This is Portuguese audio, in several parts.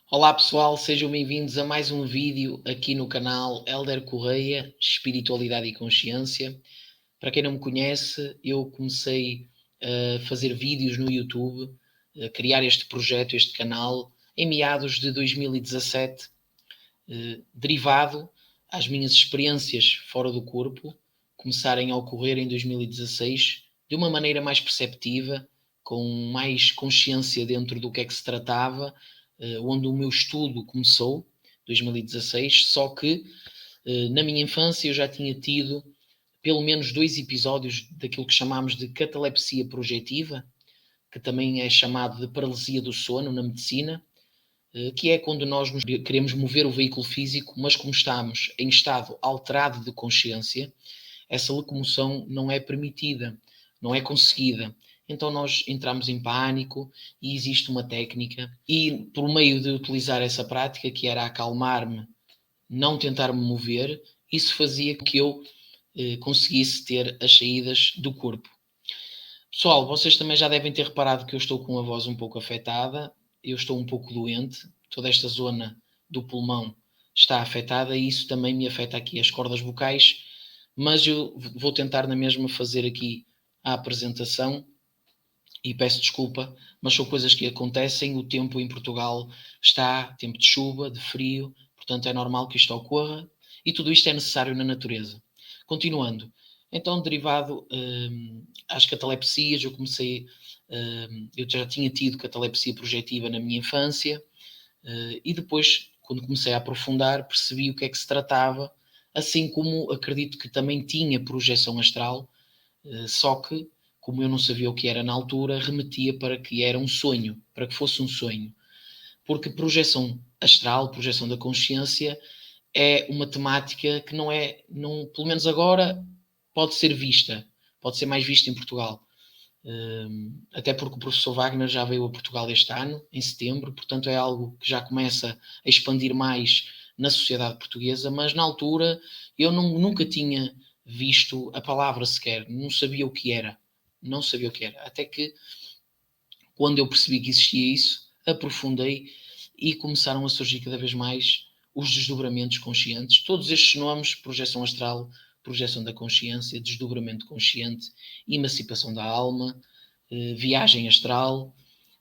Olá pessoal, sejam bem-vindos a mais um vídeo aqui no canal Elder Correia, Espiritualidade e Consciência. Para quem não me conhece, eu comecei a fazer vídeos no YouTube, a criar este projeto, este canal, em meados de 2017, derivado às minhas experiências fora do corpo, começarem a ocorrer em 2016, de uma maneira mais perceptiva, com mais consciência dentro do que é que se tratava, onde o meu estudo começou, 2016, só que na minha infância eu já tinha tido pelo menos 2 episódios daquilo que chamamos de catalepsia projetiva, que também é chamado de paralisia do sono na medicina, que é quando nós queremos mover o veículo físico, mas como estamos em estado alterado de consciência, essa locomoção não é permitida, não é conseguida. Então nós entramos em pânico e existe uma técnica e por meio de utilizar essa prática, que era acalmar-me, não tentar me mover, isso fazia com que eu conseguisse ter as saídas do corpo. Pessoal, vocês também já devem ter reparado que eu estou com a voz um pouco afetada, eu estou um pouco doente, toda esta zona do pulmão está afetada e isso também me afeta aqui as cordas vocais, mas eu vou tentar na mesma fazer aqui a apresentação e peço desculpa, mas são coisas que acontecem, o tempo em Portugal está tempo de chuva, de frio, portanto é normal que isto ocorra e tudo isto é necessário na natureza. Continuando, então derivado às catalepsias, eu já tinha tido catalepsia projetiva na minha infância e depois, quando comecei a aprofundar, percebi o que é que se tratava, assim como acredito que também tinha projeção astral, só que, como eu não sabia o que era na altura, remetia para que era um sonho, para que fosse um sonho. Porque projeção astral, projeção da consciência, é uma temática que não, pelo menos agora, pode ser vista, pode ser mais vista em Portugal. Até porque o professor Wagner já veio a Portugal este ano, em setembro, portanto é algo que já começa a expandir mais na sociedade portuguesa, mas na altura eu nunca tinha visto a palavra sequer, não sabia o que era, não sabia o que era, até que quando eu percebi que existia isso, aprofundei e começaram a surgir cada vez mais os desdobramentos conscientes, todos estes nomes, projeção astral, projeção da consciência, desdobramento consciente, emancipação da alma, viagem astral,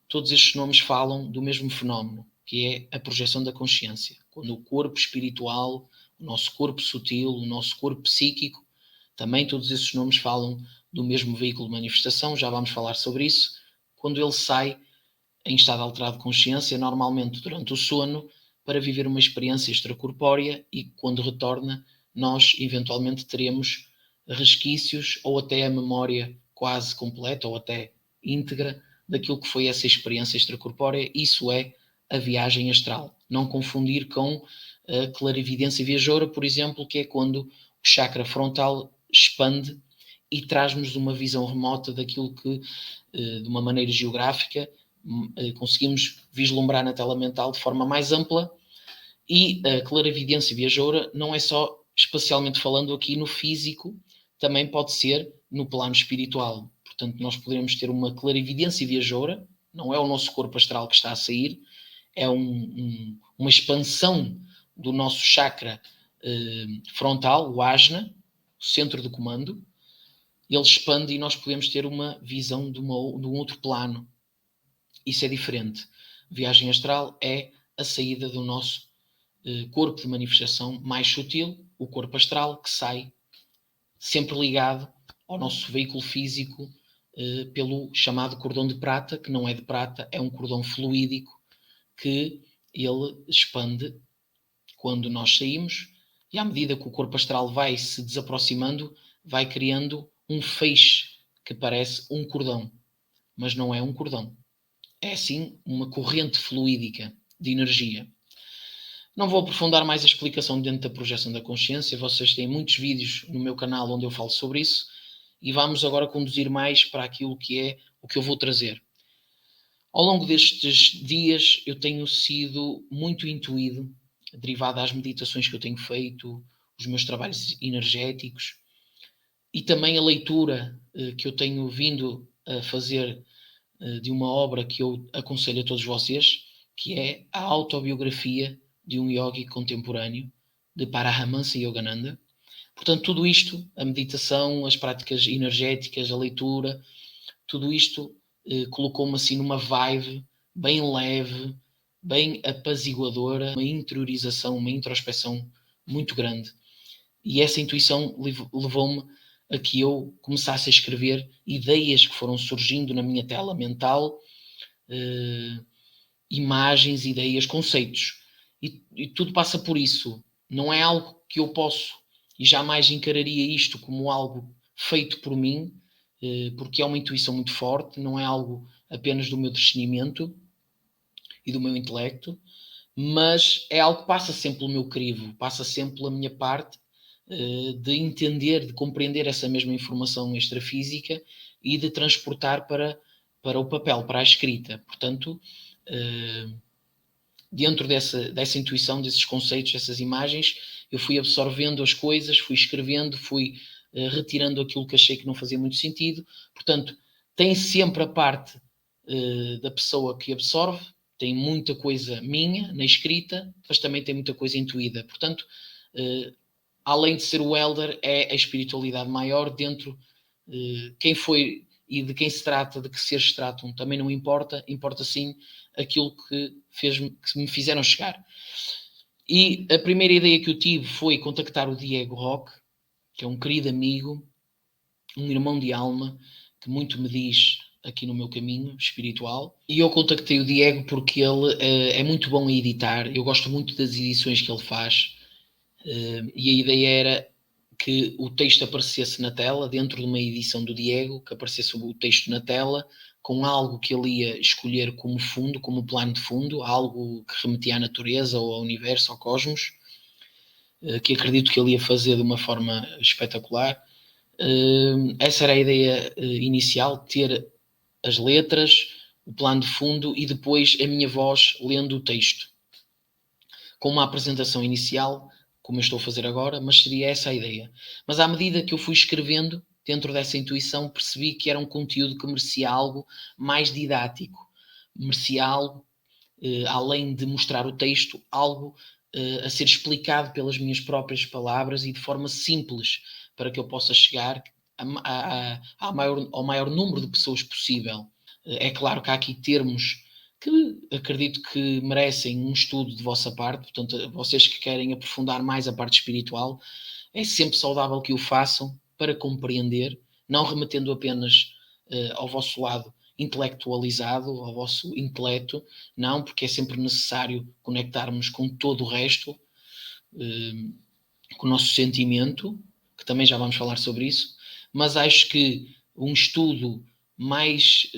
todos estes nomes falam do mesmo fenómeno, que é a projeção da consciência. Quando o corpo espiritual, o nosso corpo sutil, o nosso corpo psíquico, também todos esses nomes falam do mesmo veículo de manifestação, já vamos falar sobre isso. Quando ele sai em estado alterado de consciência, normalmente durante o sono, para viver uma experiência extracorpórea e quando retorna, nós eventualmente teremos resquícios ou até a memória quase completa ou até íntegra daquilo que foi essa experiência extracorpórea. Isso é a viagem astral. Não confundir com a clarividência viajoura, por exemplo, que é quando o chakra frontal expande e traz-nos uma visão remota daquilo que, de uma maneira geográfica, conseguimos vislumbrar na tela mental de forma mais ampla. E a clarividência viajoura não é só espacialmente falando aqui no físico, também pode ser no plano espiritual. Portanto, nós poderemos ter uma clarividência viajoura, não é o nosso corpo astral que está a sair, é uma expansão do nosso chakra frontal, o ajna, o centro do comando. Ele expande e nós podemos ter uma visão de um outro plano. Isso é diferente. Viagem astral é a saída do nosso corpo de manifestação mais sutil, o corpo astral, que sai sempre ligado ao nosso veículo físico pelo chamado cordão de prata, que não é de prata, é um cordão fluídico que ele expande quando nós saímos e à medida que o corpo astral vai se desaproximando, vai criando um feixe que parece um cordão, mas não é um cordão. É sim uma corrente fluídica de energia. Não vou aprofundar mais a explicação dentro da projeção da consciência, vocês têm muitos vídeos no meu canal onde eu falo sobre isso e vamos agora conduzir mais para aquilo que é o que eu vou trazer. Ao longo destes dias eu tenho sido muito intuído, derivado às meditações que eu tenho feito, os meus trabalhos energéticos e também a leitura que eu tenho vindo a fazer de uma obra que eu aconselho a todos vocês, que é a autobiografia de um yogi contemporâneo, de Paramahansa Yogananda. Portanto, tudo isto, a meditação, as práticas energéticas, a leitura, tudo isto colocou-me assim numa vibe bem leve, bem apaziguadora, uma interiorização, uma introspeção muito grande. E essa intuição levou-me a que eu começasse a escrever ideias que foram surgindo na minha tela mental, imagens, ideias, conceitos. E tudo passa por isso. Não é algo que eu posso e jamais encararia isto como algo feito por mim, porque é uma intuição muito forte, não é algo apenas do meu discernimento e do meu intelecto, mas é algo que passa sempre pelo meu crivo, passa sempre pela minha parte de entender, de compreender essa mesma informação extrafísica e de transportar para o papel, para a escrita. Portanto, dentro dessa intuição, desses conceitos, dessas imagens, eu fui absorvendo as coisas, fui escrevendo, fui retirando aquilo que achei que não fazia muito sentido. Portanto, tem sempre a parte da pessoa que absorve, tem muita coisa minha na escrita, mas também tem muita coisa intuída. Portanto, além de ser o elder, é a espiritualidade maior dentro quem foi e de quem se trata, de que seres se tratam, também não importa, importa sim aquilo que me fizeram chegar. E a primeira ideia que eu tive foi contactar o Diego Roque, que é um querido amigo, um irmão de alma, que muito me diz aqui no meu caminho espiritual. E eu contactei o Diego porque ele é muito bom a editar, eu gosto muito das edições que ele faz, e a ideia era que o texto aparecesse na tela, dentro de uma edição do Diego, que aparecesse o texto na tela, com algo que ele ia escolher como fundo, como plano de fundo, algo que remetia à natureza ou ao universo, ao cosmos, que acredito que ele ia fazer de uma forma espetacular. Essa era a ideia inicial, ter as letras, o plano de fundo e depois a minha voz lendo o texto. Com uma apresentação inicial, como eu estou a fazer agora, mas seria essa a ideia. Mas à medida que eu fui escrevendo, dentro dessa intuição, percebi que era um conteúdo que merecia algo mais didático, merecia algo, além de mostrar o texto, algo a ser explicado pelas minhas próprias palavras e de forma simples, para que eu possa chegar ao maior número de pessoas possível. É claro que há aqui termos que acredito que merecem um estudo de vossa parte, portanto, vocês que querem aprofundar mais a parte espiritual, é sempre saudável que o façam para compreender, não remetendo apenas ao vosso lado intelectualizado, ao vosso intelecto, não, porque é sempre necessário conectarmos com todo o resto, com o nosso sentimento, que também já vamos falar sobre isso, mas acho que um estudo mais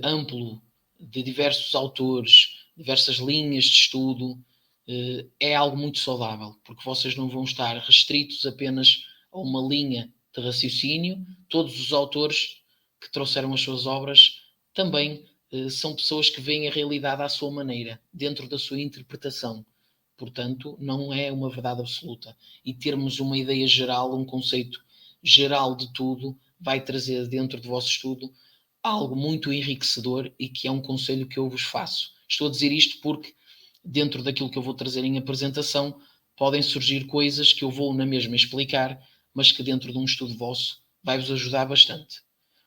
amplo de diversos autores, diversas linhas de estudo, é algo muito saudável, porque vocês não vão estar restritos apenas a uma linha de raciocínio. Todos os autores que trouxeram as suas obras também são pessoas que veem a realidade à sua maneira, dentro da sua interpretação. Portanto, não é uma verdade absoluta. E termos uma ideia geral, um conceito geral de tudo, vai trazer dentro do vosso estudo algo muito enriquecedor e que é um conselho que eu vos faço. Estou a dizer isto porque dentro daquilo que eu vou trazer em apresentação podem surgir coisas que eu vou na mesma explicar, mas que dentro de um estudo vosso vai-vos ajudar bastante.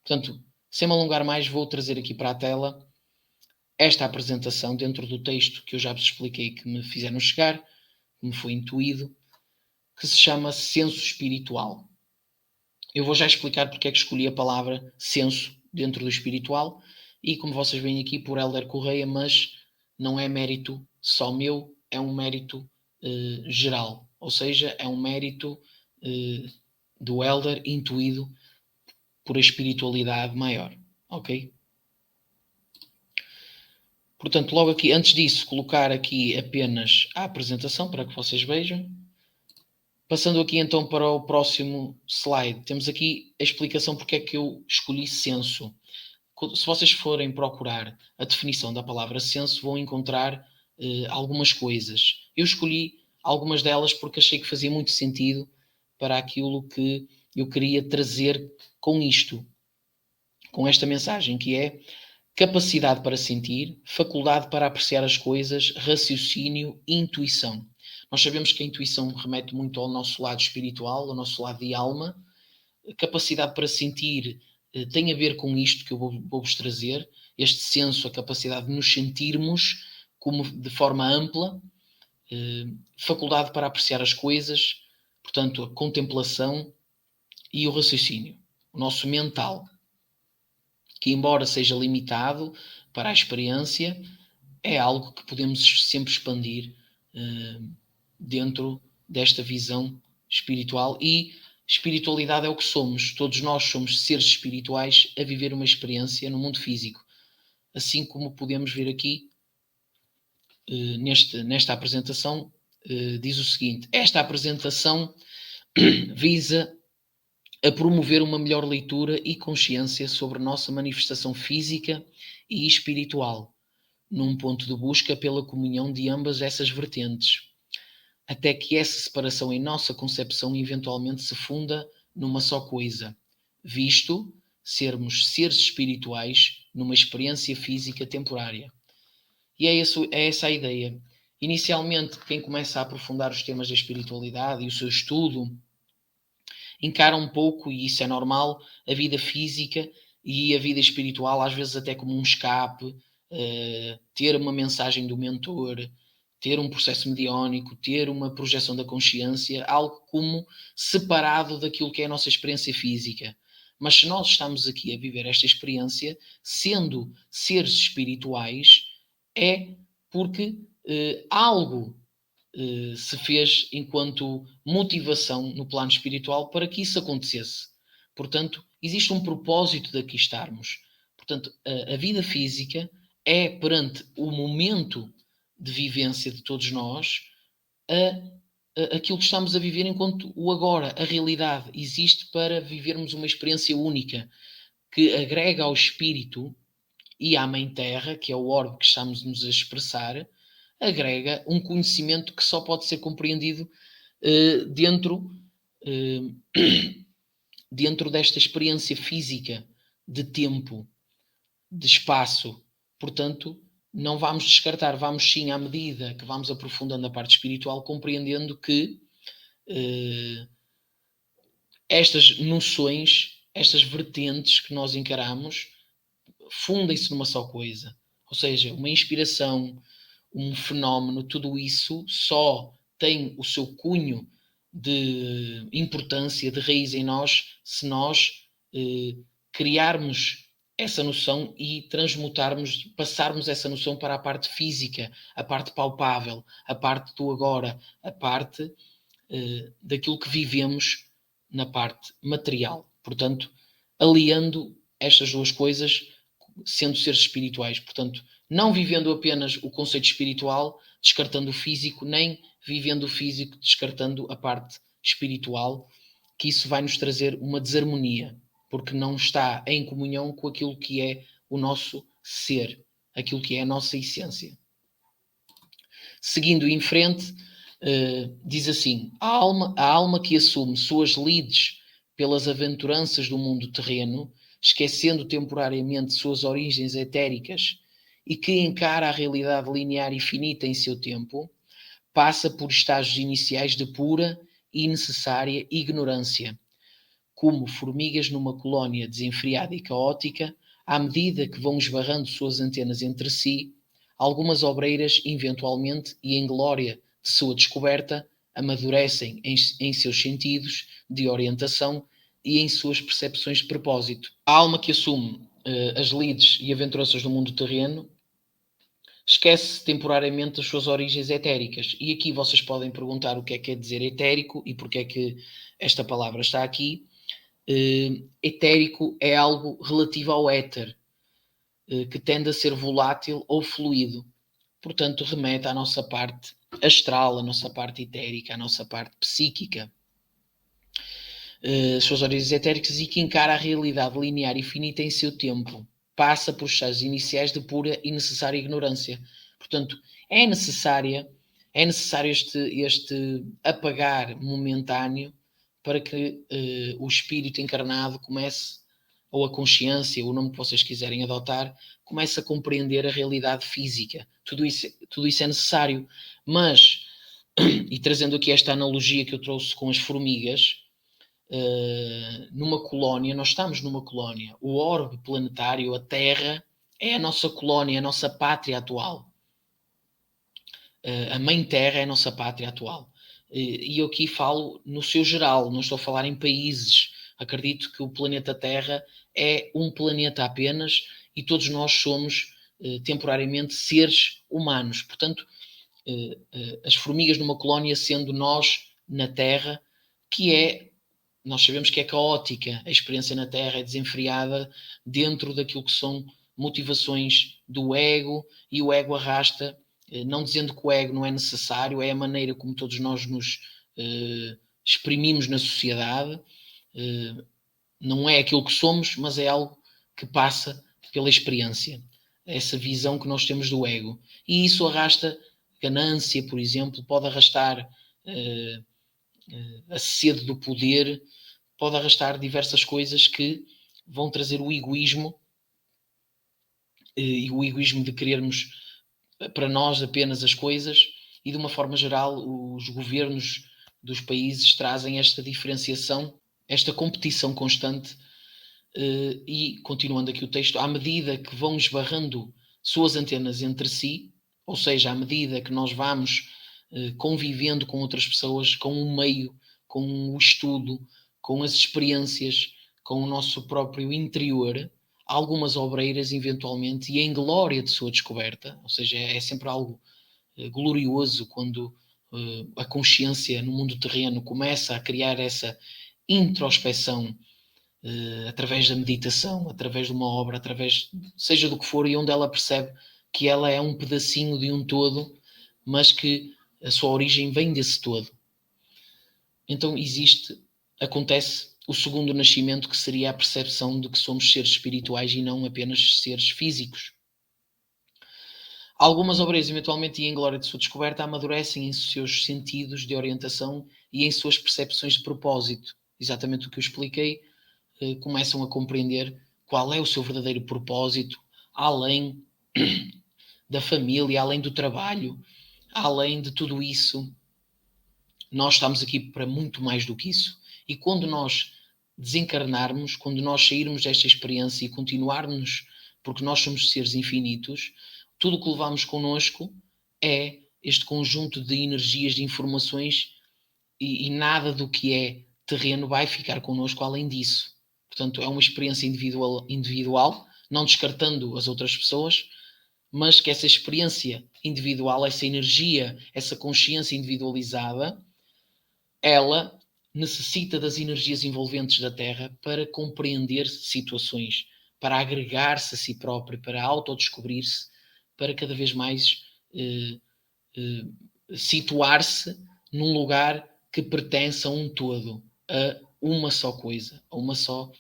Portanto, sem me alongar mais, vou trazer aqui para a tela esta apresentação dentro do texto que eu já vos expliquei que me fizeram chegar, que me foi intuído, que se chama senso espiritual. Eu vou já explicar porque é que escolhi a palavra senso dentro do espiritual e como vocês veem aqui por Hélder Correia, mas não é mérito só meu, é um mérito geral, ou seja, é um mérito do Hélder intuído por a espiritualidade maior, ok? Portanto, logo aqui, antes disso, colocar aqui apenas a apresentação para que vocês vejam. Passando aqui então para o próximo slide, temos aqui a explicação porque é que eu escolhi senso. Se vocês forem procurar a definição da palavra senso, vão encontrar algumas coisas. Eu escolhi algumas delas porque achei que fazia muito sentido para aquilo que eu queria trazer com isto, com esta mensagem, que é capacidade para sentir, faculdade para apreciar as coisas, raciocínio, intuição. Nós sabemos que a intuição remete muito ao nosso lado espiritual, ao nosso lado de alma. A capacidade para sentir tem a ver com isto que eu vou-vos trazer, este senso, a capacidade de nos sentirmos como de forma ampla, faculdade para apreciar as coisas, portanto, a contemplação e o raciocínio, o nosso mental, que embora seja limitado para a experiência, é algo que podemos sempre expandir dentro desta visão espiritual. E espiritualidade é o que somos. Todos nós somos seres espirituais a viver uma experiência no mundo físico. Assim como podemos ver aqui nesta apresentação, diz o seguinte: esta apresentação visa a promover uma melhor leitura e consciência sobre nossa manifestação física e espiritual, num ponto de busca pela comunhão de ambas essas vertentes, até que essa separação em nossa concepção eventualmente se funda numa só coisa, visto sermos seres espirituais numa experiência física temporária. E é essa a ideia. Inicialmente, quem começa a aprofundar os temas da espiritualidade e o seu estudo encara um pouco, e isso é normal, a vida física e a vida espiritual, às vezes até como um escape, ter uma mensagem do mentor, ter um processo mediónico, ter uma projeção da consciência, algo como separado daquilo que é a nossa experiência física. Mas se nós estamos aqui a viver esta experiência, sendo seres espirituais, é porque algo se fez enquanto motivação no plano espiritual para que isso acontecesse. Portanto, existe um propósito de aqui estarmos. Portanto, a vida física é, perante o momento de vivência de todos nós, aquilo que estamos a viver enquanto o agora, a realidade. Existe para vivermos uma experiência única que agrega ao espírito e à Mãe Terra, que é o orbe que estamos a expressar, agrega um conhecimento que só pode ser compreendido dentro desta experiência física de tempo, de espaço. Portanto, não vamos descartar, vamos sim, à medida que vamos aprofundando a parte espiritual, compreendendo que estas noções, estas vertentes que nós encaramos, fundem-se numa só coisa. Ou seja, uma inspiração, um fenómeno, tudo isso só tem o seu cunho de importância, de raiz em nós, se nós criarmos essa noção e transmutarmos, passarmos essa noção para a parte física, a parte palpável, a parte do agora, a parte daquilo que vivemos na parte material. Portanto, aliando estas duas coisas, sendo seres espirituais. Portanto, não vivendo apenas o conceito espiritual, descartando o físico, nem vivendo o físico, descartando a parte espiritual, que isso vai nos trazer uma desarmonia, porque não está em comunhão com aquilo que é o nosso ser, aquilo que é a nossa essência. Seguindo em frente, diz assim: a alma que assume suas lides pelas aventuranças do mundo terreno, esquecendo temporariamente suas origens etéricas e que encara a realidade linear e finita em seu tempo, passa por estágios iniciais de pura e necessária ignorância, como formigas numa colónia desenfreada e caótica, à medida que vão esbarrando suas antenas entre si, algumas obreiras, eventualmente e em glória de sua descoberta, amadurecem em seus sentidos de orientação e em suas percepções de propósito. A alma que assume as lides e aventuranças do mundo terreno esquece temporariamente as suas origens etéricas. E aqui vocês podem perguntar o que é quer dizer etérico e porque é que esta palavra está aqui. Etérico é algo relativo ao éter, que tende a ser volátil ou fluido. Portanto, remete à nossa parte astral, à nossa parte etérica, à nossa parte psíquica. As suas origens etéricas e que encara a realidade linear e finita em seu tempo. Passa por estágios iniciais de pura e necessária ignorância. Portanto, é necessário este apagar momentâneo para que o espírito encarnado comece ou a consciência, o nome que vocês quiserem adotar, começa a compreender a realidade física. Tudo isso é necessário. Mas, e trazendo aqui esta analogia que eu trouxe com as formigas, numa colónia, nós estamos numa colónia. O orbe planetário, a Terra, é a nossa colónia, a nossa pátria atual. A Mãe Terra é a nossa pátria atual. E eu aqui falo no seu geral, não estou a falar em países. Acredito que o planeta Terra é um planeta apenas e todos nós somos temporariamente seres humanos. Portanto, as formigas numa colónia sendo nós na Terra, nós sabemos que é caótica, a experiência na Terra é desenfreada dentro daquilo que são motivações do ego, e o ego arrasta, não dizendo que o ego não é necessário, é a maneira como todos nós nos exprimimos na sociedade, não é aquilo que somos, mas é algo que passa pela experiência, essa visão que nós temos do ego. E isso arrasta ganância, por exemplo, pode arrastar a sede do poder, pode arrastar diversas coisas que vão trazer o egoísmo, e o egoísmo de querermos para nós apenas as coisas, e de uma forma geral os governos dos países trazem esta diferenciação, esta competição constante, e continuando aqui o texto, à medida que vão esbarrando suas antenas entre si, ou seja, à medida que nós vamos convivendo com outras pessoas, com o meio, com o estudo, com as experiências, com o nosso próprio interior, algumas obreiras eventualmente, e em glória de sua descoberta, ou seja, é sempre algo glorioso quando a consciência no mundo terreno começa a criar essa introspeção através da meditação, através de uma obra, através seja do que for, e onde ela percebe que ela é um pedacinho de um todo, mas que a sua origem vem desse todo. Então acontece o segundo nascimento, que seria a percepção de que somos seres espirituais e não apenas seres físicos. Algumas obreiras, eventualmente, e em glória de sua descoberta, amadurecem em seus sentidos de orientação e em suas percepções de propósito. Exatamente o que eu expliquei, começam a compreender qual é o seu verdadeiro propósito, além da família, além do trabalho, além de tudo isso. Nós estamos aqui para muito mais do que isso. E quando nós desencarnarmos, quando nós sairmos desta experiência e continuarmos, porque nós somos seres infinitos, tudo o que levamos connosco é este conjunto de energias, de informações, e nada do que é terreno vai ficar connosco além disso. Portanto, é uma experiência individual, não descartando as outras pessoas, mas que essa experiência individual, essa energia, essa consciência individualizada, ela necessita das energias envolventes da Terra para compreender situações, para agregar-se a si própria, para autodescobrir-se, para cada vez mais situar-se num lugar que pertence a um todo, a uma só coisa, a uma só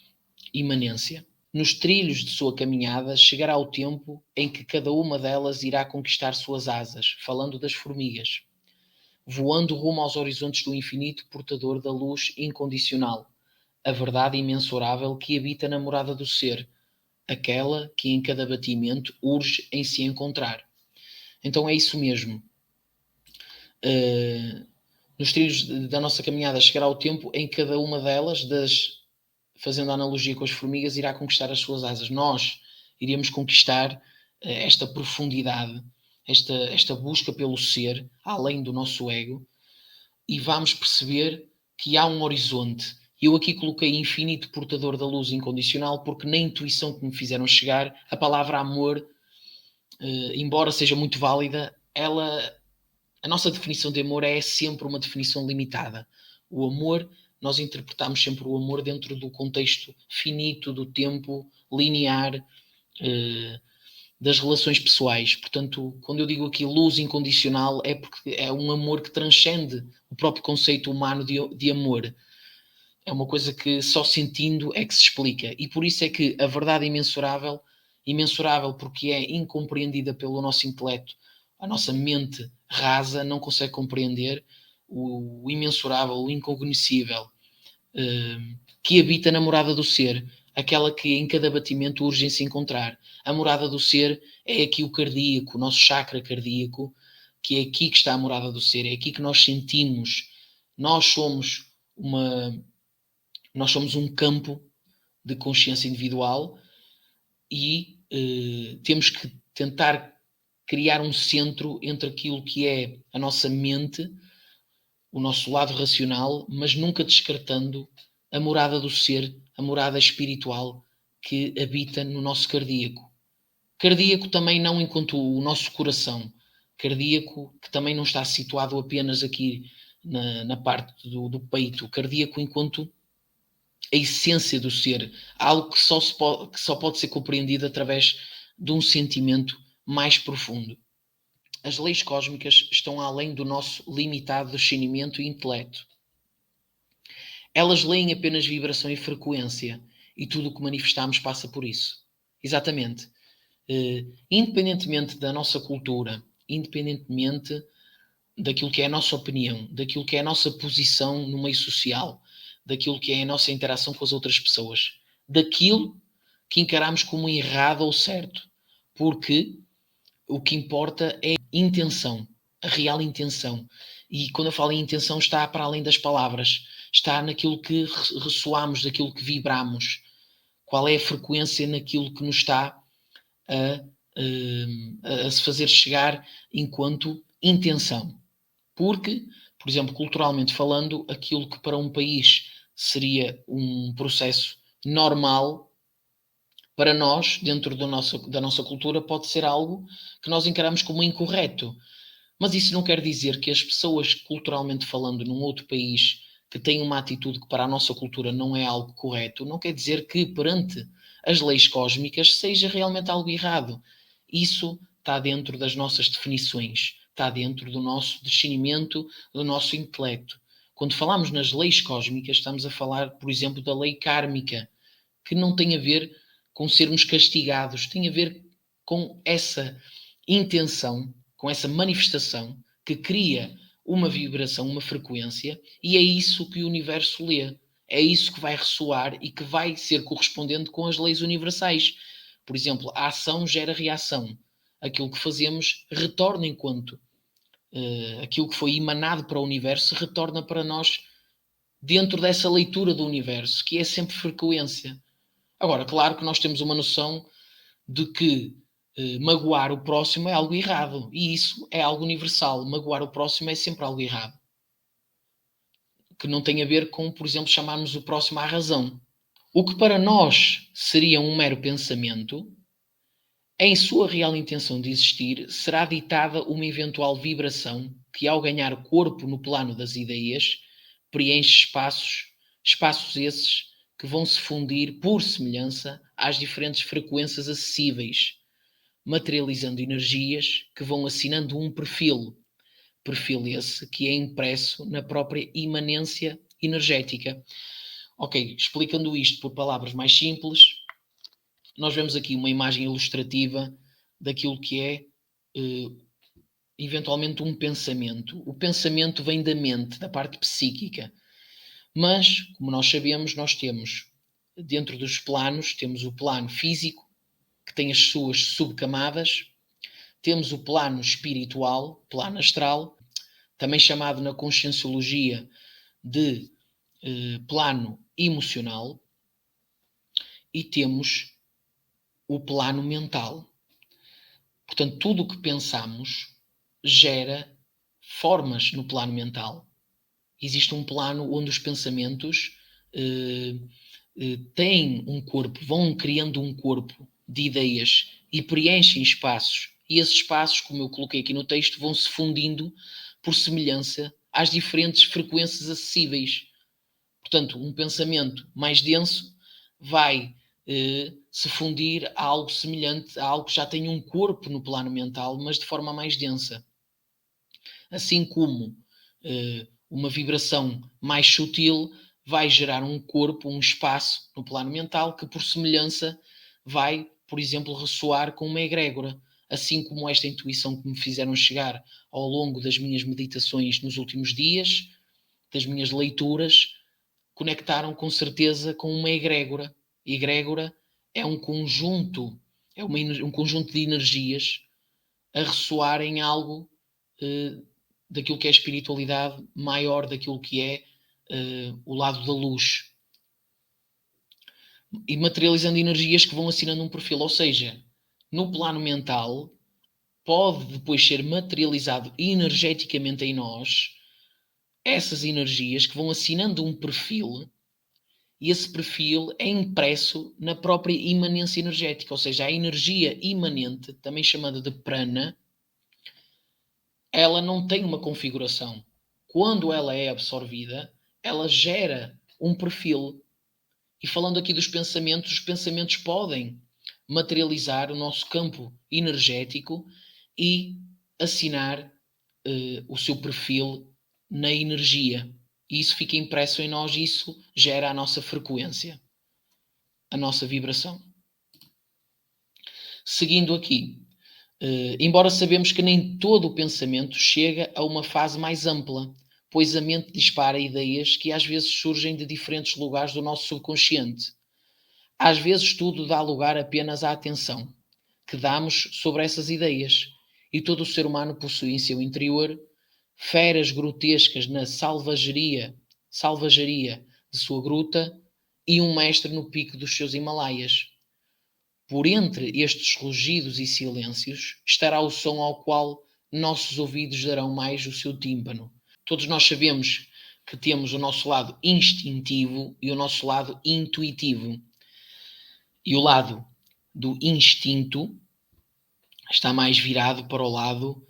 imanência. Nos trilhos de sua caminhada chegará o tempo em que cada uma delas irá conquistar suas asas, falando das formigas, voando rumo aos horizontes do infinito, portador da luz incondicional, a verdade imensurável que habita na morada do ser, aquela que em cada batimento urge em se encontrar. Então é isso mesmo. Nos trilhos da nossa caminhada chegará o tempo em que cada uma delas, fazendo a analogia com as formigas, irá conquistar as suas asas. Nós iríamos conquistar esta profundidade, esta busca pelo ser, além do nosso ego, e vamos perceber que há um horizonte. Eu aqui coloquei infinito portador da luz incondicional, porque na intuição que me fizeram chegar, a palavra amor, embora seja muito válida, a nossa definição de amor é sempre uma definição limitada. O amor, nós interpretamos sempre o amor dentro do contexto finito, do tempo linear, das relações pessoais. Portanto, quando eu digo aqui luz incondicional, é porque é um amor que transcende o próprio conceito humano de amor. É uma coisa que só sentindo é que se explica. E por isso é que a verdade imensurável, imensurável porque é incompreendida pelo nosso intelecto, a nossa mente rasa não consegue compreender o imensurável, o incognoscível, que habita na morada do ser, aquela que em cada batimento urgem se encontrar. A morada do ser é aqui o cardíaco, o nosso chakra cardíaco, que é aqui que está a morada do ser, é aqui que nós sentimos. Nós somos um campo de consciência individual e temos que tentar criar um centro entre aquilo que é a nossa mente, o nosso lado racional, mas nunca descartando a morada do ser, a morada espiritual que habita no nosso cardíaco. Cardíaco também não enquanto o nosso coração. Cardíaco que também não está situado apenas aqui na parte do peito. Cardíaco enquanto a essência do ser. Algo que só pode ser compreendido através de um sentimento mais profundo. As leis cósmicas estão além do nosso limitado discernimento e intelecto. Elas leem apenas vibração e frequência, e tudo o que manifestamos passa por isso. Exatamente. Independentemente da nossa cultura, independentemente daquilo que é a nossa opinião, daquilo que é a nossa posição no meio social, daquilo que é a nossa interação com as outras pessoas, daquilo que encaramos como errado ou certo, porque o que importa é a intenção, a real intenção. E quando eu falo em intenção, está para além das palavras, está naquilo que ressoamos, daquilo que vibramos. Qual é a frequência naquilo que nos está a se fazer chegar enquanto intenção. Porque, por exemplo, culturalmente falando, aquilo que para um país seria um processo normal, para nós, dentro da nossa cultura, pode ser algo que nós encaramos como incorreto. Mas isso não quer dizer que as pessoas, culturalmente falando, num outro país, que têm uma atitude que para a nossa cultura não é algo correto, não quer dizer que perante as leis cósmicas seja realmente algo errado. Isso está dentro das nossas definições, está dentro do nosso discernimento, do nosso intelecto. Quando falamos nas leis cósmicas, estamos a falar, por exemplo, da lei kármica, que não tem a ver com sermos castigados, tem a ver com essa intenção, com essa manifestação que cria uma vibração, uma frequência, e é isso que o universo lê. É isso que vai ressoar e que vai ser correspondente com as leis universais. Por exemplo, a ação gera reação. Aquilo que fazemos retorna enquanto aquilo que foi emanado para o universo retorna para nós dentro dessa leitura do universo, que é sempre frequência. Agora, claro que nós temos uma noção de que magoar o próximo é algo errado. E isso é algo universal. Magoar o próximo é sempre algo errado. Que não tem a ver com, por exemplo, chamarmos o próximo à razão. O que para nós seria um mero pensamento, em sua real intenção de existir, será ditada uma eventual vibração que, ao ganhar corpo no plano das ideias, preenche espaços esses que vão se fundir, por semelhança, às diferentes frequências acessíveis, materializando energias que vão assinando um perfil esse que é impresso na própria imanência energética. Ok, explicando isto por palavras mais simples, nós vemos aqui uma imagem ilustrativa daquilo que é eventualmente um pensamento. O pensamento vem da mente, da parte psíquica. Mas, como nós sabemos, nós temos, dentro dos planos, temos o plano físico, que tem as suas subcamadas, temos o plano espiritual, plano astral, também chamado na conscienciologia de plano emocional, e temos o plano mental. Portanto, tudo o que pensamos gera formas no plano mental. Existe um plano onde os pensamentos têm um corpo, vão criando um corpo de ideias e preenchem espaços. E esses espaços, como eu coloquei aqui no texto, vão se fundindo por semelhança às diferentes frequências acessíveis. Portanto, um pensamento mais denso vai se fundir a algo semelhante, a algo que já tem um corpo no plano mental, mas de forma mais densa. Assim como uma vibração mais sutil vai gerar um corpo, um espaço no plano mental que, por semelhança, vai, por exemplo, ressoar com uma egrégora. Assim como esta intuição que me fizeram chegar ao longo das minhas meditações nos últimos dias, das minhas leituras, conectaram com certeza com uma egrégora. Egrégora é um conjunto, um conjunto de energias a ressoar em algo daquilo que é a espiritualidade maior daquilo que é o lado da luz. E materializando energias que vão assinando um perfil. Ou seja, no plano mental, pode depois ser materializado energeticamente em nós essas energias que vão assinando um perfil, e esse perfil é impresso na própria imanência energética, ou seja, a energia imanente, também chamada de prana, ela não tem uma configuração. Quando ela é absorvida, ela gera um perfil. E falando aqui dos pensamentos, os pensamentos podem materializar o nosso campo energético e assinar o seu perfil na energia. E isso fica impresso em nós, e isso gera a nossa frequência, a nossa vibração. Seguindo aqui, embora sabemos que nem todo o pensamento chega a uma fase mais ampla, pois a mente dispara ideias que às vezes surgem de diferentes lugares do nosso subconsciente. Às vezes tudo dá lugar apenas à atenção que damos sobre essas ideias, e todo o ser humano possui em seu interior feras grotescas na salvageria de sua gruta e um mestre no pico dos seus Himalaias. Por entre estes rugidos e silêncios estará o som ao qual nossos ouvidos darão mais o seu tímpano. Todos nós sabemos que temos o nosso lado instintivo e o nosso lado intuitivo. E o lado do instinto está mais virado para o lado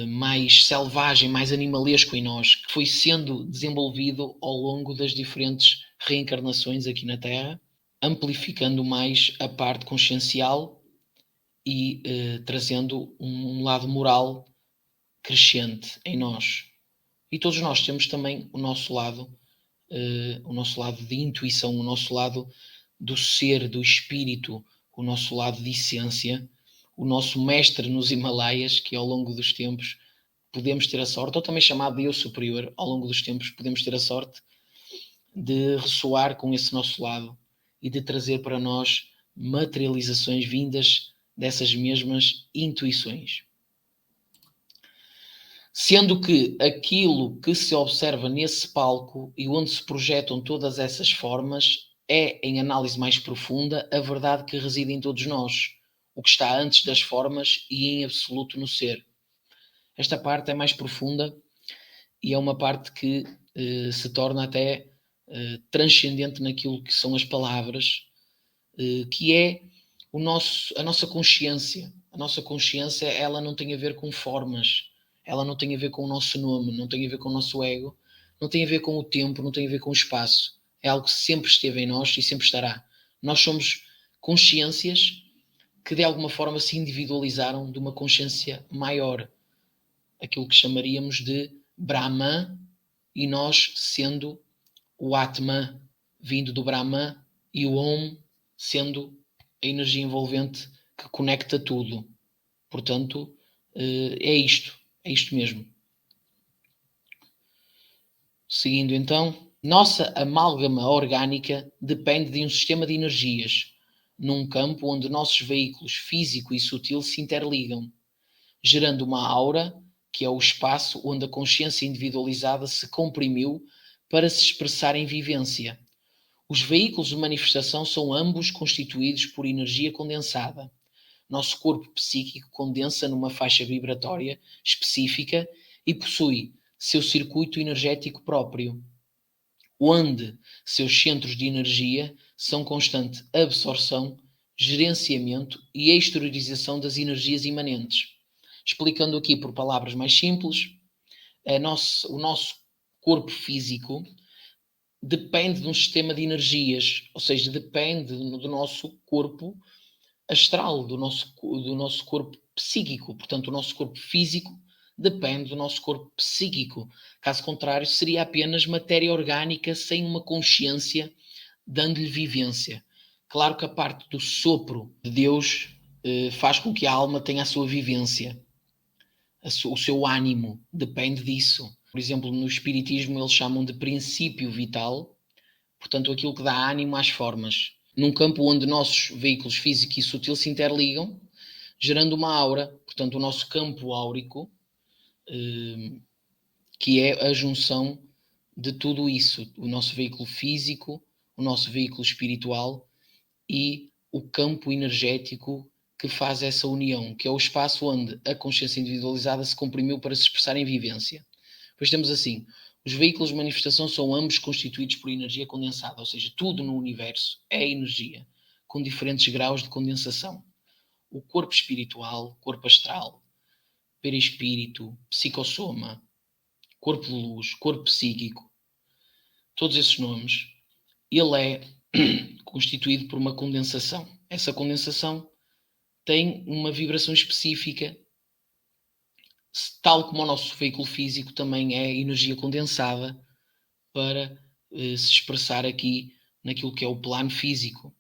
mais selvagem, mais animalesco em nós, que foi sendo desenvolvido ao longo das diferentes reencarnações aqui na Terra, amplificando mais a parte consciencial e trazendo um lado moral crescente em nós. E todos nós temos também o nosso lado de intuição, o nosso lado do ser, do espírito, o nosso lado de essência, o nosso mestre nos Himalaias, que ao longo dos tempos podemos ter a sorte, ou também chamado de eu superior, ao longo dos tempos podemos ter a sorte de ressoar com esse nosso lado e de trazer para nós materializações vindas dessas mesmas intuições. Sendo que aquilo que se observa nesse palco e onde se projetam todas essas formas é, em análise mais profunda, a verdade que reside em todos nós, o que está antes das formas e em absoluto no ser. Esta parte é mais profunda e é uma parte que se torna até transcendente naquilo que são as palavras, que é a nossa consciência. A nossa consciência, ela não tem a ver com formas, ela não tem a ver com o nosso nome, não tem a ver com o nosso ego, não tem a ver com o tempo, não tem a ver com o espaço. É algo que sempre esteve em nós e sempre estará. Nós somos consciências que de alguma forma se individualizaram de uma consciência maior, aquilo que chamaríamos de Brahman, e nós sendo o Atman vindo do Brahman e o Om sendo a energia envolvente que conecta tudo. Portanto, é isto mesmo. Seguindo então, nossa amálgama orgânica depende de um sistema de energias, num campo onde nossos veículos físico e sutil se interligam, gerando uma aura, que é o espaço onde a consciência individualizada se comprimiu para se expressar em vivência. Os veículos de manifestação são ambos constituídos por energia condensada. Nosso corpo psíquico condensa numa faixa vibratória específica e possui seu circuito energético próprio, onde seus centros de energia são constante absorção, gerenciamento e exteriorização das energias imanentes. Explicando aqui por palavras mais simples, o nosso corpo físico depende de um sistema de energias, ou seja, depende do nosso corpo astral, do nosso corpo psíquico. Portanto, o nosso corpo físico depende do nosso corpo psíquico. Caso contrário, seria apenas matéria orgânica sem uma consciência dando-lhe vivência. Claro que a parte do sopro de Deus faz com que a alma tenha a sua vivência. O seu ânimo depende disso. Por exemplo, no Espiritismo eles chamam de princípio vital, portanto, aquilo que dá ânimo às formas. num campo onde nossos veículos físico e sutil se interligam, gerando uma aura. Portanto, o nosso campo áurico, que é a junção de tudo isso, o nosso veículo físico, o nosso veículo espiritual e o campo energético que faz essa união, que é o espaço onde a consciência individualizada se comprimiu para se expressar em vivência. Depois temos assim, os veículos de manifestação são ambos constituídos por energia condensada, ou seja, tudo no universo é energia, com diferentes graus de condensação. O corpo espiritual, corpo astral, perispírito, psicossoma, corpo de luz, corpo psíquico, todos esses nomes, ele é constituído por uma condensação. Essa condensação tem uma vibração específica, tal como o nosso veículo físico também é energia condensada para se expressar aqui naquilo que é o plano físico.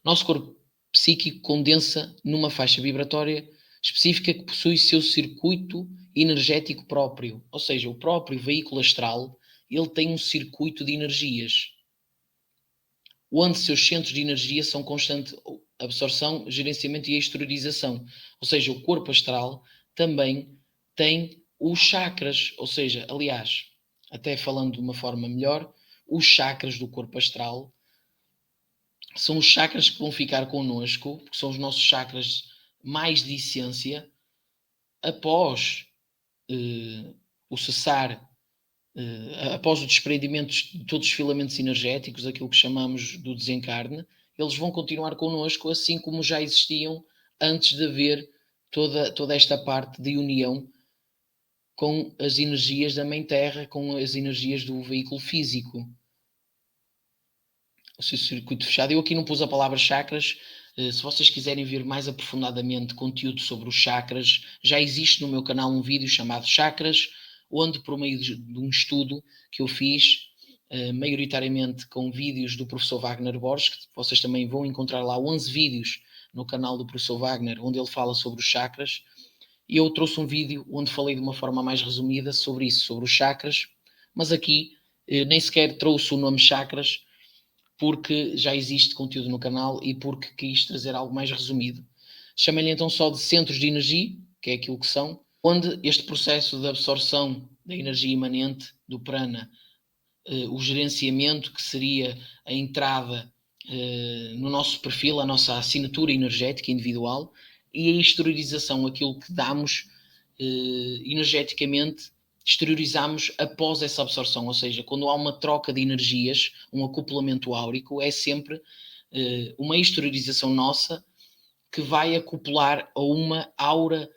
O nosso corpo psíquico condensa numa faixa vibratória específica que possui seu circuito energético próprio, ou seja, o próprio veículo astral, ele tem um circuito de energias, onde seus centros de energia são constante absorção, gerenciamento e exteriorização. Ou seja, o corpo astral também tem os chakras, ou seja, aliás, até falando de uma forma melhor, os chakras do corpo astral são os chakras que vão ficar connosco, que são os nossos chakras mais de essência, após o cessar, após o desprendimento de todos os filamentos energéticos, aquilo que chamamos do desencarne, eles vão continuar connosco, assim como já existiam antes de haver toda esta parte de união com as energias da Mãe Terra, com as energias do veículo físico. O seu circuito fechado. Eu aqui não pus a palavra chakras. Se vocês quiserem ver mais aprofundadamente conteúdo sobre os chakras, já existe no meu canal um vídeo chamado Chakras, onde por meio de um estudo que eu fiz, maioritariamente com vídeos do professor Wagner Borges, que vocês também vão encontrar lá 11 vídeos no canal do professor Wagner, onde ele fala sobre os chakras, e eu trouxe um vídeo onde falei de uma forma mais resumida sobre isso, sobre os chakras, mas aqui nem sequer trouxe o nome chakras, porque já existe conteúdo no canal e porque quis trazer algo mais resumido. Chamei-lhe então só de centros de energia, que é aquilo que são, onde este processo de absorção da energia imanente do prana, o gerenciamento, que seria a entrada no nosso perfil, a nossa assinatura energética individual, e a exteriorização, aquilo que damos energeticamente, exteriorizamos após essa absorção, ou seja, quando há uma troca de energias, um acoplamento áurico, é sempre uma exteriorização nossa que vai acoplar a uma aura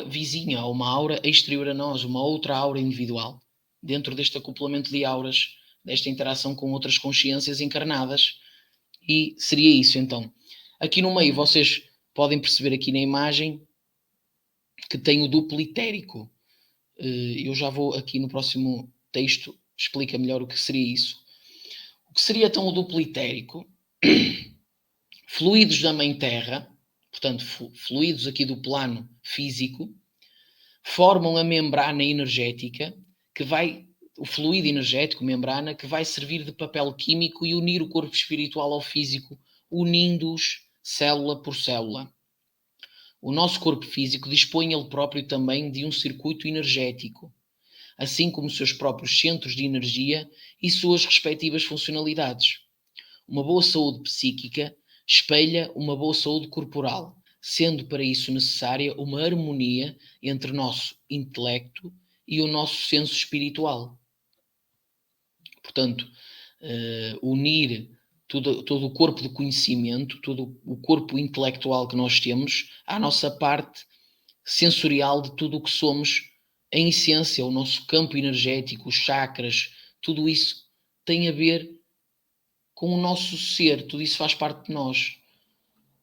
vizinha, a uma aura exterior a nós, uma outra aura individual, dentro deste acoplamento de auras, desta interação com outras consciências encarnadas. E seria isso então. Aqui no meio vocês podem perceber aqui na imagem que tem o duplo itérico. Eu já vou aqui no próximo texto explica melhor o que seria isso. O que seria então o duplo itérico? Fluidos da Mãe Terra, portanto, fluidos aqui do plano físico, formam a membrana energética, que vai, o fluido energético, membrana, que vai servir de papel químico e unir o corpo espiritual ao físico, unindo-os célula por célula. O nosso corpo físico dispõe ele próprio também de um circuito energético, assim como seus próprios centros de energia e suas respectivas funcionalidades. Uma boa saúde psíquica espelha uma boa saúde corporal, sendo para isso necessária uma harmonia entre o nosso intelecto e o nosso senso espiritual. Portanto, unir todo o corpo de conhecimento, todo o corpo intelectual que nós temos, à nossa parte sensorial de tudo o que somos, em essência, o nosso campo energético, os chakras, tudo isso tem a ver com o nosso ser, tudo isso faz parte de nós.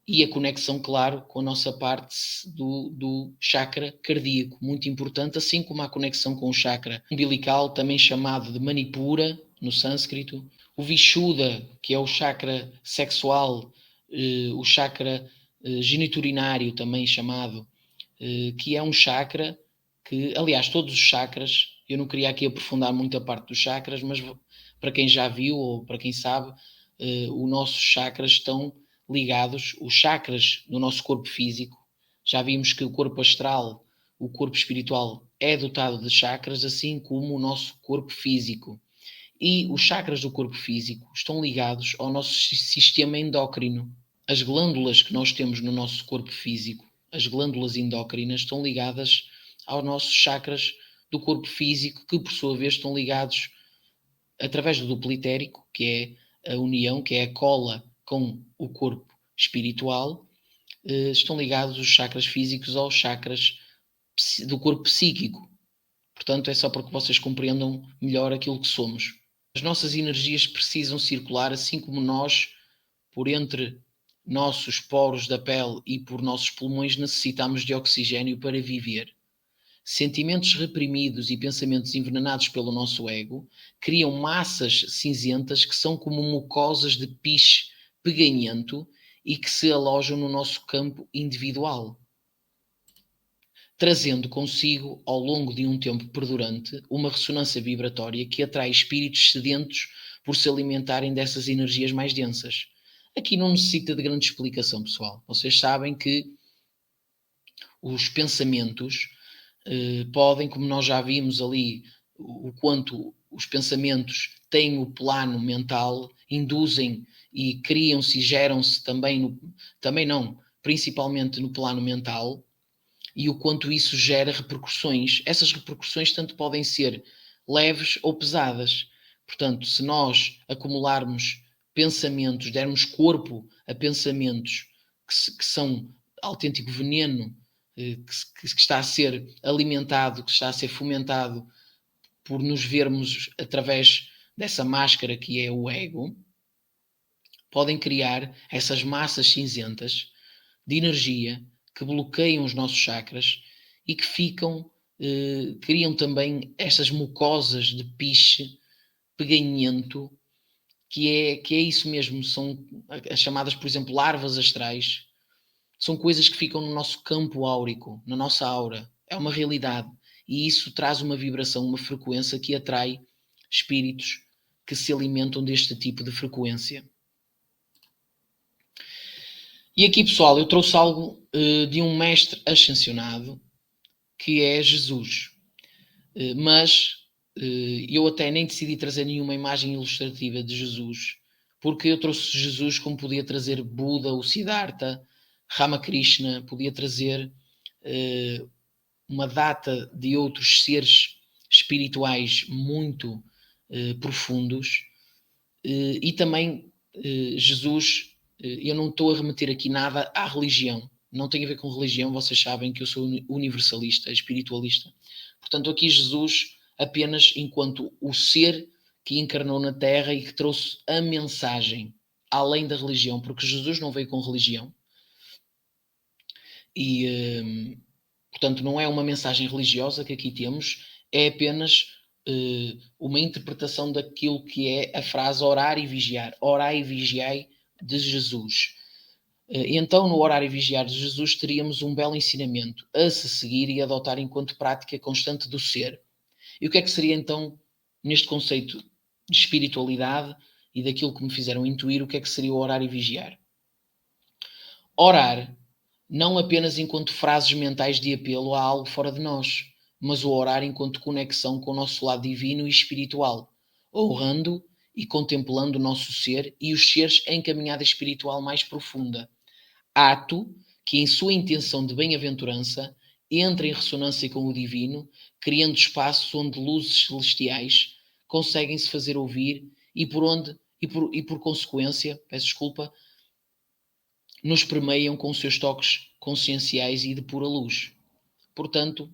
E a conexão, claro, com a nossa parte do chakra cardíaco, muito importante, assim como a conexão com o chakra umbilical, também chamado de Manipura, no sânscrito, o Vishuddha, que é o chakra sexual, o chakra geniturinário, também chamado, que é um chakra que, aliás, todos os chakras, eu não queria aqui aprofundar muito a parte dos chakras, mas para quem já viu ou para quem sabe, os nossos chakras estão ligados, os chakras no nosso corpo físico. Já vimos que o corpo astral, o corpo espiritual é dotado de chakras, assim como o nosso corpo físico. E os chakras do corpo físico estão ligados ao nosso sistema endócrino. As glândulas que nós temos no nosso corpo físico, as glândulas endócrinas, estão ligadas aos nossos chakras do corpo físico, que por sua vez estão ligados através do duplo etérico, que é a união, que é a cola com o corpo espiritual. Estão ligados os chakras físicos aos chakras do corpo psíquico. Portanto, é só para que vocês compreendam melhor aquilo que somos. As nossas energias precisam circular, assim como nós, por entre nossos poros da pele e por nossos pulmões, necessitamos de oxigênio para viver. Sentimentos reprimidos e pensamentos envenenados pelo nosso ego criam massas cinzentas que são como mucosas de piche peganhento e que se alojam no nosso campo individual, trazendo consigo, ao longo de um tempo perdurante, uma ressonância vibratória que atrai espíritos sedentos por se alimentarem dessas energias mais densas. Aqui não necessita de grande explicação, pessoal. Vocês sabem que os pensamentos podem, como nós já vimos ali, o quanto os pensamentos têm o plano mental, induzem e criam-se e geram-se principalmente no plano mental, e o quanto isso gera repercussões. Essas repercussões tanto podem ser leves ou pesadas. Portanto, se nós acumularmos pensamentos, dermos corpo a pensamentos que são autêntico veneno, que está a ser alimentado, que está a ser fomentado por nos vermos através dessa máscara que é o ego, podem criar essas massas cinzentas de energia que bloqueiam os nossos chakras e que criam também essas mucosas de piche peganhento, que é isso mesmo, são as chamadas, por exemplo, larvas astrais. São coisas que ficam no nosso campo áurico, na nossa aura. É uma realidade. E isso traz uma vibração, uma frequência que atrai espíritos que se alimentam deste tipo de frequência. E aqui, pessoal, eu trouxe algo de um mestre ascensionado, que é Jesus. Mas eu até nem decidi trazer nenhuma imagem ilustrativa de Jesus, porque eu trouxe Jesus como podia trazer Buda, o Siddhartha, Ramakrishna, podia trazer uma data de outros seres espirituais muito profundos, e também Jesus, eu não estou a remeter aqui nada à religião, não tem a ver com religião, vocês sabem que eu sou universalista, espiritualista. Portanto, aqui Jesus apenas enquanto o ser que encarnou na Terra e que trouxe a mensagem além da religião, porque Jesus não veio com religião. E, portanto, não é uma mensagem religiosa que aqui temos, é apenas uma interpretação daquilo que é a frase orar e vigiar. Orai e vigiai de Jesus. Então, no orar e vigiar de Jesus, teríamos um belo ensinamento a se seguir e adotar enquanto prática constante do ser. E o que é que seria então, neste conceito de espiritualidade e daquilo que me fizeram intuir, o que é que seria o orar e vigiar? Orar, não apenas enquanto frases mentais de apelo a algo fora de nós, mas o orar enquanto conexão com o nosso lado divino e espiritual, honrando e contemplando o nosso ser e os seres em caminhada espiritual mais profunda. Ato que, em sua intenção de bem-aventurança, entra em ressonância com o divino, criando espaços onde luzes celestiais conseguem se fazer ouvir e por consequência, peço desculpa, nos permeiam com seus toques conscienciais e de pura luz. Portanto,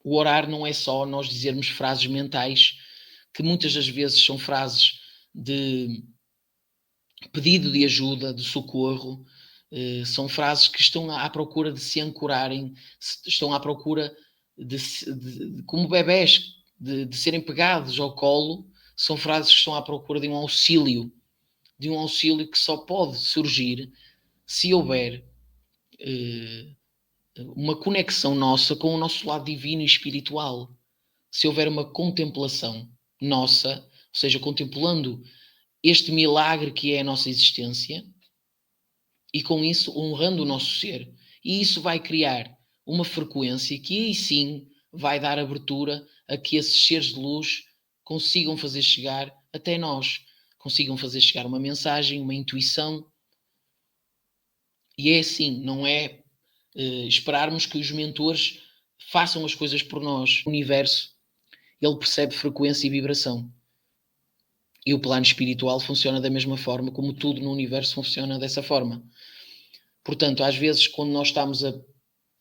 o orar não é só nós dizermos frases mentais, que muitas das vezes são frases de pedido de ajuda, de socorro, são frases que estão à procura de se ancorarem, estão à procura como bebés, de serem pegados ao colo, são frases que estão à procura de um auxílio que só pode surgir se houver uma conexão nossa com o nosso lado divino e espiritual. Se houver uma contemplação nossa, ou seja, contemplando este milagre que é a nossa existência e com isso honrando o nosso ser. E isso vai criar uma frequência que aí sim vai dar abertura a que esses seres de luz consigam fazer chegar até nós, consigam fazer chegar uma mensagem, uma intuição. E é assim, não é esperarmos que os mentores façam as coisas por nós. O universo, ele percebe frequência e vibração. E o plano espiritual funciona da mesma forma, como tudo no universo funciona dessa forma. Portanto, às vezes, quando nós estamos a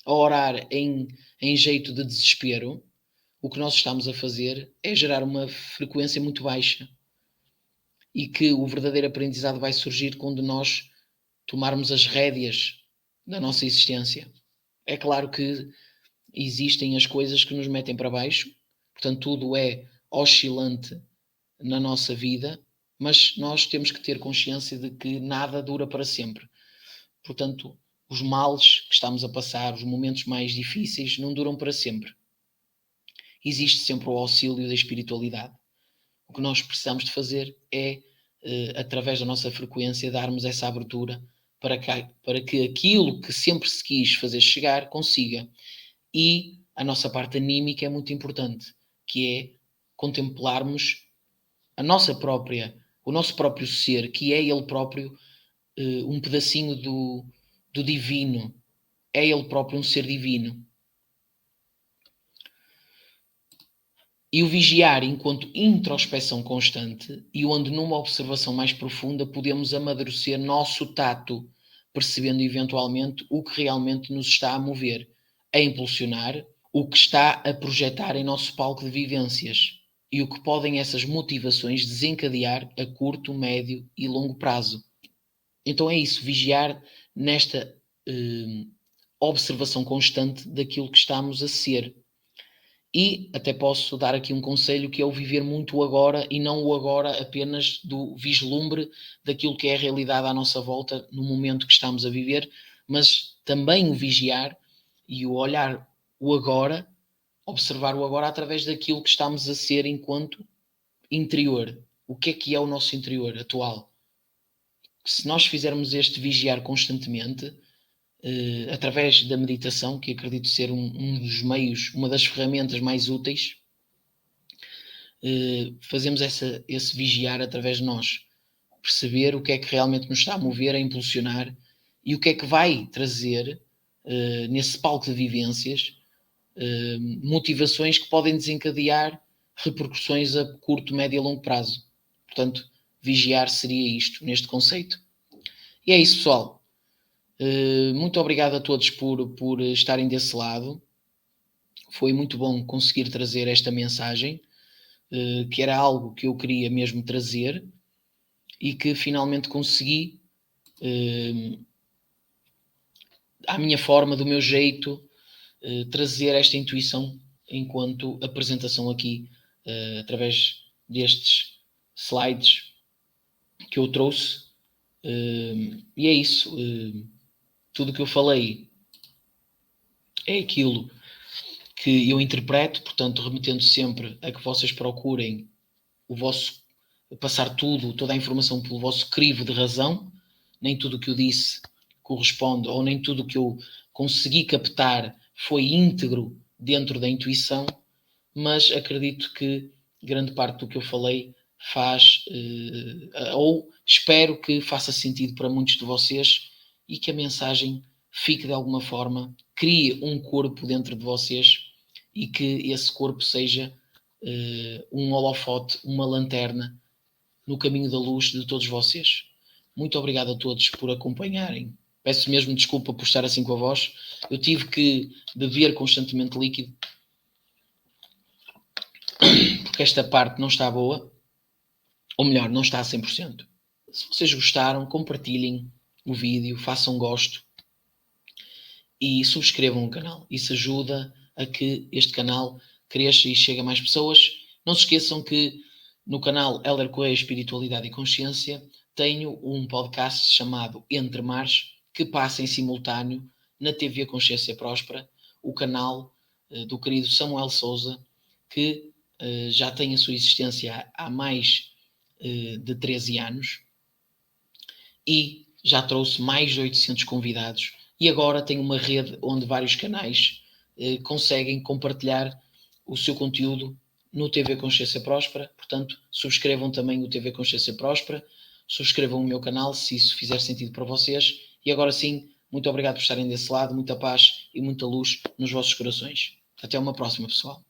orar em jeito de desespero, o que nós estamos a fazer é gerar uma frequência muito baixa. E que o verdadeiro aprendizado vai surgir quando nós tomarmos as rédeas da nossa existência. É claro que existem as coisas que nos metem para baixo, portanto, tudo é oscilante na nossa vida, mas nós temos que ter consciência de que nada dura para sempre. Portanto, os males que estamos a passar, os momentos mais difíceis, não duram para sempre. Existe sempre o auxílio da espiritualidade. O que nós precisamos de fazer é, através da nossa frequência, darmos essa abertura para que aquilo que sempre se quis fazer chegar consiga. E a nossa parte anímica é muito importante, que é contemplarmos o nosso próprio ser, que é ele próprio um pedacinho do divino, é ele próprio um ser divino. E o vigiar enquanto introspeção constante e onde numa observação mais profunda podemos amadurecer nosso tato, percebendo eventualmente o que realmente nos está a mover, a impulsionar, o que está a projetar em nosso palco de vivências e o que podem essas motivações desencadear a curto, médio e longo prazo. Então é isso, vigiar nesta observação constante daquilo que estamos a ser. E até posso dar aqui um conselho que é o viver muito o agora e não o agora apenas do vislumbre daquilo que é a realidade à nossa volta no momento que estamos a viver, mas também o vigiar e o olhar o agora, observar o agora através daquilo que estamos a ser enquanto interior. O que é o nosso interior atual? Se nós fizermos este vigiar constantemente, através da meditação, que acredito ser um dos meios, uma das ferramentas mais úteis, fazemos esse vigiar através de nós, perceber o que é que realmente nos está a mover, a impulsionar e o que é que vai trazer nesse palco de vivências motivações que podem desencadear repercussões a curto, médio e longo prazo. Portanto, vigiar seria isto, neste conceito. E é isso, pessoal. Muito obrigado a todos por estarem desse lado. Foi muito bom conseguir trazer esta mensagem, que era algo que eu queria mesmo trazer e que finalmente consegui, à minha forma, do meu jeito, trazer esta intuição enquanto apresentação aqui, através destes slides que eu trouxe. E é isso. Tudo o que eu falei é aquilo que eu interpreto, portanto, remetendo sempre a que vocês procurem o vosso, passar toda a informação pelo vosso crivo de razão. Nem tudo o que eu disse corresponde, ou nem tudo o que eu consegui captar foi íntegro dentro da intuição, mas acredito que grande parte do que eu falei faz, ou espero que faça sentido para muitos de vocês e que a mensagem fique de alguma forma, crie um corpo dentro de vocês e que esse corpo seja um holofote, uma lanterna no caminho da luz de todos vocês. Muito obrigado a todos por acompanharem. Peço mesmo desculpa por estar assim com a voz. Eu tive que beber constantemente líquido porque esta parte não está boa, ou melhor, não está a 100%. Se vocês gostaram, compartilhem o vídeo, façam gosto e subscrevam o canal. Isso ajuda a que este canal cresça e chegue a mais pessoas. Não se esqueçam que no canal Hélder Correia Espiritualidade e Consciência tenho um podcast chamado Entre Mares, que passa em simultâneo na TV Consciência Próspera, o canal do querido Samuel Souza, que já tem a sua existência há mais de 13 anos e já trouxe mais de 800 convidados e agora tem uma rede onde vários canais conseguem compartilhar o seu conteúdo no TV Consciência Próspera. Portanto, subscrevam também o TV Consciência Próspera, subscrevam o meu canal se isso fizer sentido para vocês. E agora sim, muito obrigado por estarem desse lado, muita paz e muita luz nos vossos corações. Até uma próxima, pessoal.